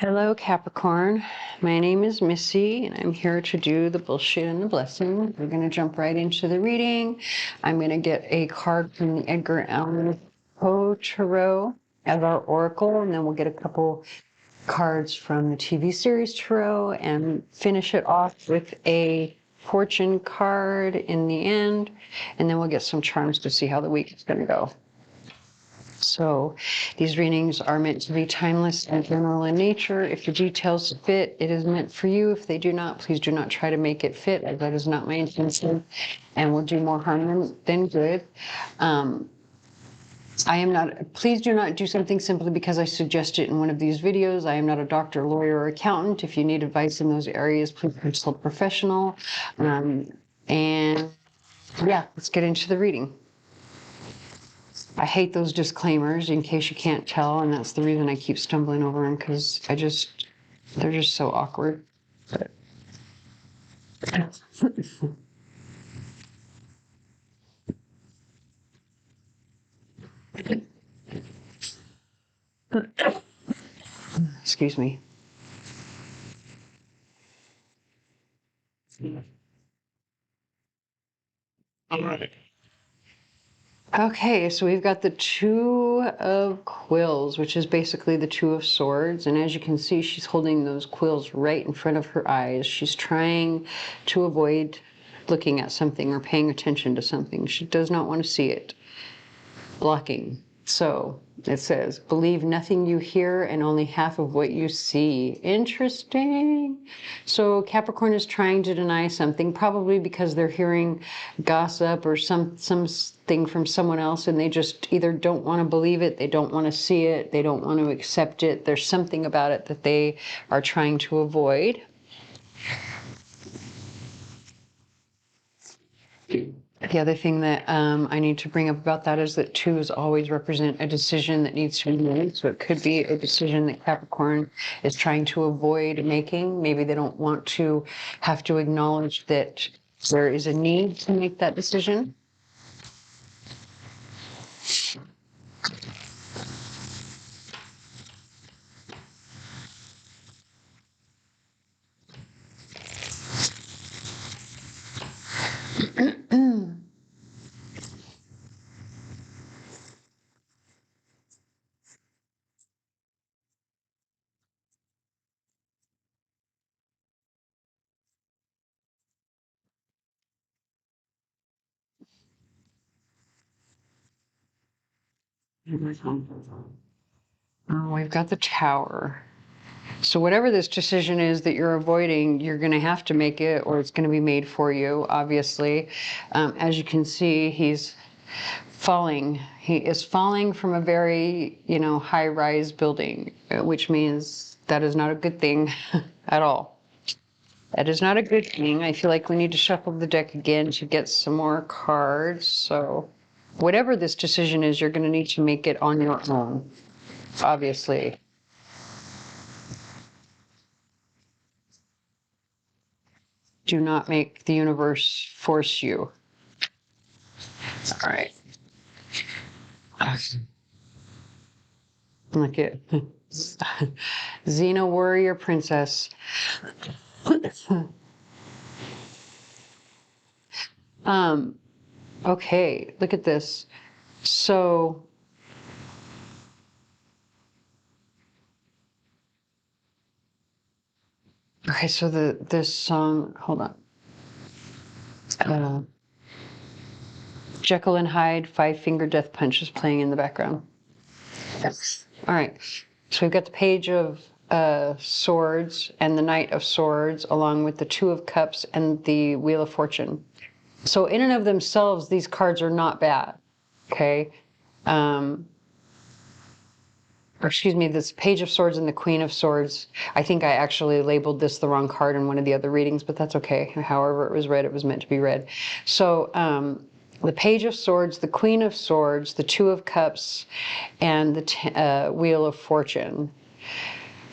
Hello, Capricorn. My name is Missy, and I'm here to do the bullshit and the blessing. We're going to jump right into the reading. I'm going to get a card from the Edgar Allan Poe Tarot as our oracle, and then we'll get a couple cards from the TV series Tarot and finish it off with a fortune card in the end, and then we'll get some charms to see how the week is going to go. So these readings are meant to be timeless and general in nature. If the details fit, it is meant for you. If they do not, please do not try to make it fit, as that is not my intention and will do more harm than good. Please do not do something simply because I suggest it in one of these videos. I am not a doctor, lawyer, or accountant. If you need advice in those areas, please consult a professional. And yeah, let's get into the reading. I hate those disclaimers, in case you can't tell, and that's the reason I keep stumbling over them, because they're just so awkward. But. Excuse me. All right. Okay, so we've got the Two of Quills, which is basically the Two of Swords. And as you can see, she's holding those quills right in front of her eyes. She's trying to avoid looking at something or paying attention to something. She does not want to see it. Blocking. So it says, believe nothing you hear and only half of what you see. Interesting. So Capricorn is trying to deny something, probably because they're hearing gossip or something from someone else, and they just either don't want to believe it, they don't want to see it, they don't want to accept it. There's something about it that they are trying to avoid. The other thing that I need to bring up about that is that twos always represent a decision that needs to be made. So it could be a decision that Capricorn is trying to avoid making. Maybe they don't want to have to acknowledge that there is a need to make that decision. Oh, we've got the Tower. So whatever this decision is that you're avoiding, you're going to have to make it, or it's going to be made for you, obviously. As you can see, he's falling. He is falling from a very, high-rise building, which means that is not a good thing at all. That is not a good thing. I feel like we need to shuffle the deck again to get some more cards. So whatever this decision is, you're going to need to make it on your own, obviously. Do not make the universe force you. All right. Look at Xena Warrior Princess. Okay, look at this. So okay, so this song, hold on. Jekyll and Hyde, Five Finger Death Punch is playing in the background. Yes. All right. So we've got the Page of Swords and the Knight of Swords, along with the Two of Cups and the Wheel of Fortune. So in and of themselves, these cards are not bad. Okay. Or excuse me, this Page of Swords and the Queen of Swords. I think I actually labeled this the wrong card in one of the other readings, but that's okay. However it was read, it was meant to be read. So the Page of Swords, the Queen of Swords, the Two of Cups, and the Wheel of Fortune.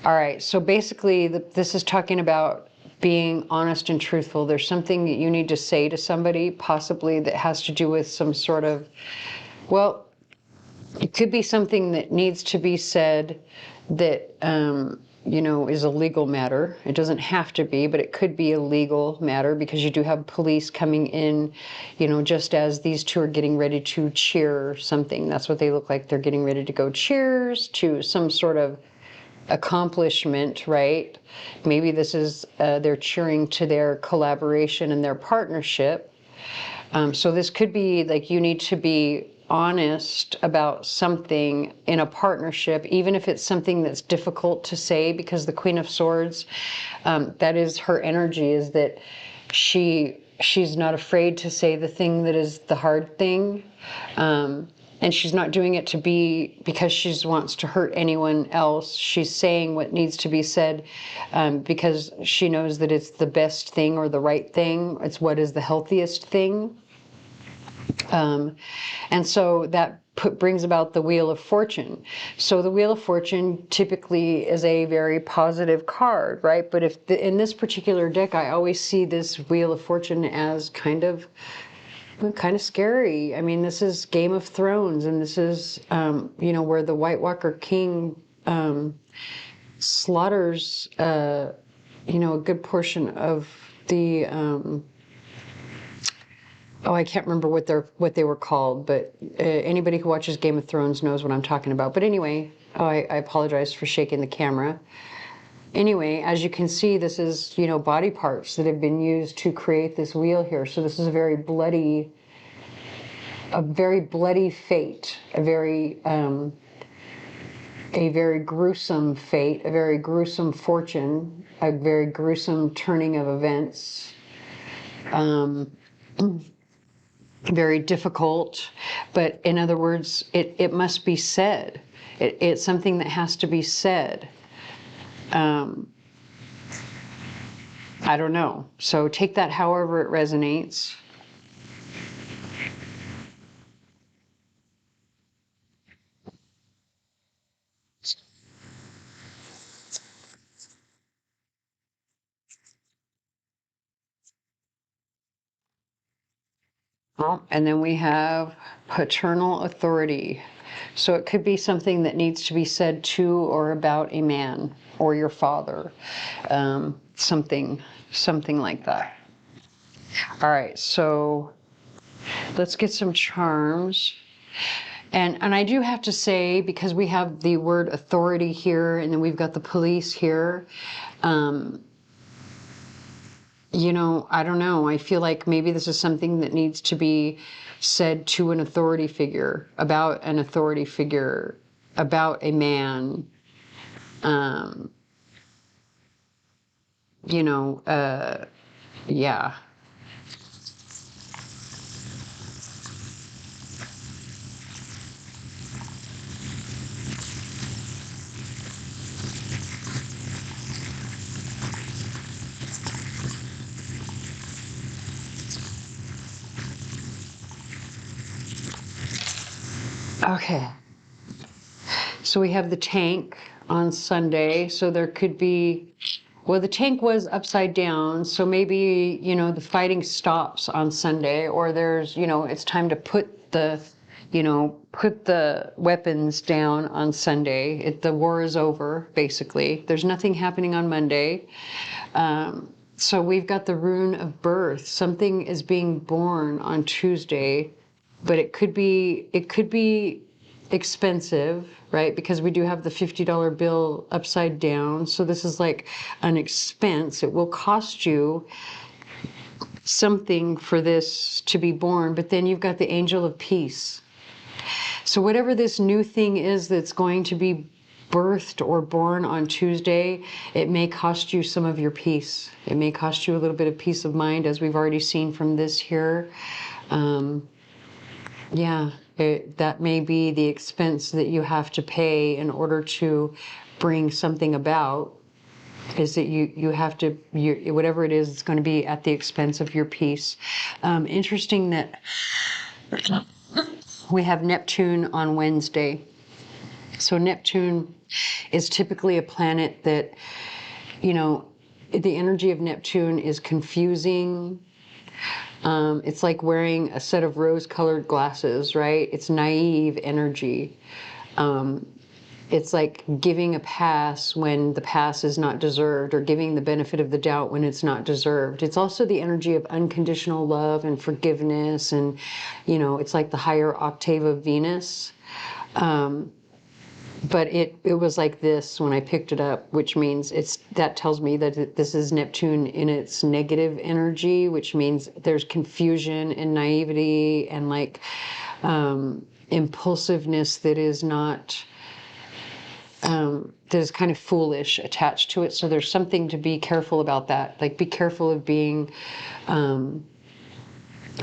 All right, so basically this is talking about being honest and truthful. There's something that you need to say to somebody, possibly that has to do with some sort of, it could be something that needs to be said that is a legal matter. It doesn't have to be, but it could be a legal matter because you do have police coming in, just as these two are getting ready to cheer something. That's what they look like. They're getting ready to go cheers to some sort of accomplishment, right? Maybe this is, they're cheering to their collaboration and their partnership. So this could be like you need to be honest about something in a partnership, even if it's something that's difficult to say, because the Queen of Swords, that is her energy, is that she's not afraid to say the thing that is the hard thing. And she's not doing it because she wants to hurt anyone else. She's saying what needs to be said because she knows that it's the best thing or the right thing. It's what is the healthiest thing. And so that brings about the Wheel of Fortune. So the Wheel of Fortune typically is a very positive card, right? But in this particular deck, I always see this Wheel of Fortune as kind of scary. I mean, this is Game of Thrones, and this is, where the White Walker King slaughters, a good portion of the, I can't remember what they were called, but anybody who watches Game of Thrones knows what I'm talking about. But anyway, I apologize for shaking the camera. Anyway, as you can see, this is, body parts that have been used to create this wheel here. So this is a very bloody fate, a very gruesome fate, a very gruesome fortune, a very gruesome turning of events. Very difficult, but in other words, it must be said. It's something that has to be said. I don't know. So take that however it resonates. And then we have paternal authority. So it could be something that needs to be said to or about a man or your father. Something like that. All right, so let's get some charms. And I do have to say, because we have the word authority here, and then we've got the police here, I don't know. I feel like maybe this is something that needs to be said to an authority figure, about an authority figure, about a man. Yeah. Okay. So we have the tank on Sunday. So there could be, well, the tank was upside down. So maybe, the fighting stops on Sunday, or there's, it's time to put the weapons down on Sunday. The war is over, basically. There's nothing happening on Monday. So we've got the rune of birth. Something is being born on Tuesday, but it could be expensive, right? Because we do have the $50 bill upside down. So this is like an expense. It will cost you something for this to be born, but then you've got the angel of peace. So whatever this new thing is that's going to be birthed or born on Tuesday, it may cost you some of your peace. It may cost you a little bit of peace of mind, as we've already seen from this here. That may be the expense that you have to pay in order to bring something about, is that you have to, whatever it is, it's going to be at the expense of your peace. Interesting that we have Neptune on Wednesday. So Neptune is typically a planet that, the energy of Neptune is confusing. It's like wearing a set of rose-colored glasses, right? It's naive energy. it's like giving a pass when the pass is not deserved, or giving the benefit of the doubt when it's not deserved. It's also the energy of unconditional love and forgiveness. And, you know, it's like the higher octave of Venus. But it was like this when I picked it up, which means that tells me that this is Neptune in its negative energy, which means there's confusion and naivety and like impulsiveness that is not that is kind of foolish attached to it. So there's something to be careful about that. Like, be careful of being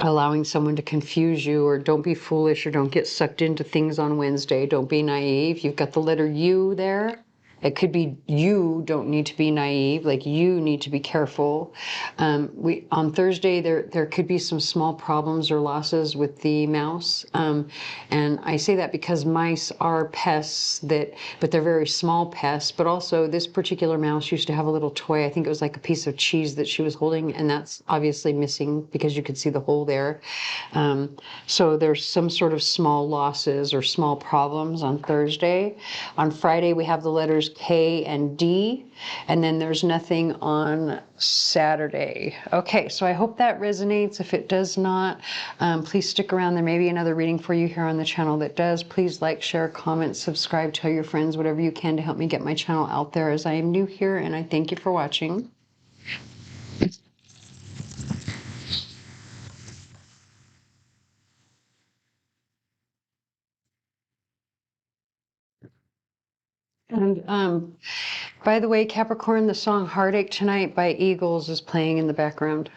allowing someone to confuse you, or don't be foolish, or don't get sucked into things on Wednesday. Don't be naive. You've got the letter U there. It could be you don't need to be naive, like you need to be careful. On Thursday, there could be some small problems or losses with the mouse. And I say that because mice are pests, but they're very small pests. But also this particular mouse used to have a little toy. I think it was like a piece of cheese that she was holding, and that's obviously missing because you could see the hole there. So there's some sort of small losses or small problems on Thursday. On Friday, we have the letters K and D, and then there's nothing on Saturday. Okay, so I hope that resonates. If it does not, please stick around. There may be another reading for you here on the channel that does. Please like, share, comment, subscribe, tell your friends, whatever you can to help me get my channel out there, as I am new here, and I thank you for watching. And by the way, Capricorn, the song Heartache Tonight by Eagles is playing in the background.